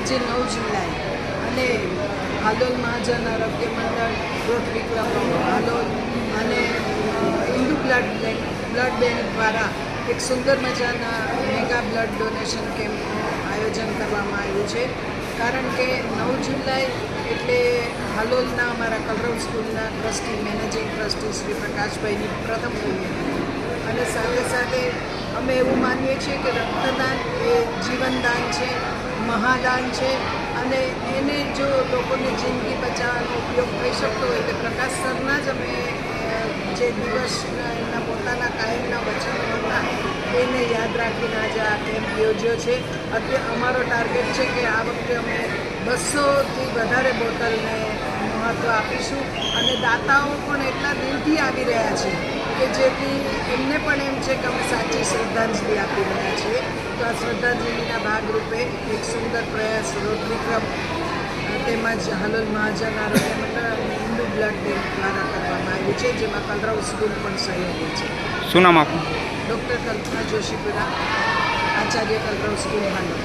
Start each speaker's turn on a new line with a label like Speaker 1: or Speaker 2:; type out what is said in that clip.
Speaker 1: જે 9 જુલાઈ અને હાલોલ મહાજન આરોગ્ય મંડળ, રોટરી ક્લબ હાલોલ અને હિન્દુ બ્લડ બેંક દ્વારા એક સુંદર મજાના મેગા બ્લડ ડોનેશન કેમ્પનું આયોજન કરવામાં આવ્યું છે. કારણ કે 9 જુલાઈ એટલે હાલોલના અમારા કલરવ સ્કૂલના ટ્રસ્ટી, મેનેજિંગ ટ્રસ્ટી શ્રી પ્રકાશભાઈની પ્રથમ પુણ્યતિથિ અને સાથે સાથે અમે એવું માનીએ છીએ કે રક્તદાન એ જીવનદાન છે, મહાદાન છે અને એને જો લોકોની જિંદગી બચાવવાનો ઉપયોગ થઈ શકતો હોય તો પ્રકાશ સરના જ અમે જે દિવસના એમના પોતાના કાયમના વચનો હતા એને યાદ રાખીને આજે આ કેમ્પ યોજ્યો છે. અત્યારે અમારો ટાર્ગેટ છે કે આ વખતે અમે 200થી વધારે બોટલને મહત્ત્વ આપીશું અને દાતાઓ પણ એટલા દિલથી આવી રહ્યા છે કે જેથી એમને પણ એમ છે કે અમે સાચી શ્રદ્ધાંજલિ આપી રહ્યા છીએ. તો આ શ્રદ્ધાંજલિના ભાગરૂપે એક સુંદર પ્રયાસ રોટરી ક્લબ તેમજ હાલોલ મહાજન આરોગ્ય મંડળ અને હિન્દુ બ્લડ બેંક દ્વારા કરવામાં આવ્યું છે, જેમાં કલરવ સ્કૂલ પણ સહયોગી છે.
Speaker 2: શું નામ આપનું?
Speaker 1: ડૉક્ટર કલ્પના જોશીપુરા, આચાર્ય કલરવ સ્કૂલ હાલોલ.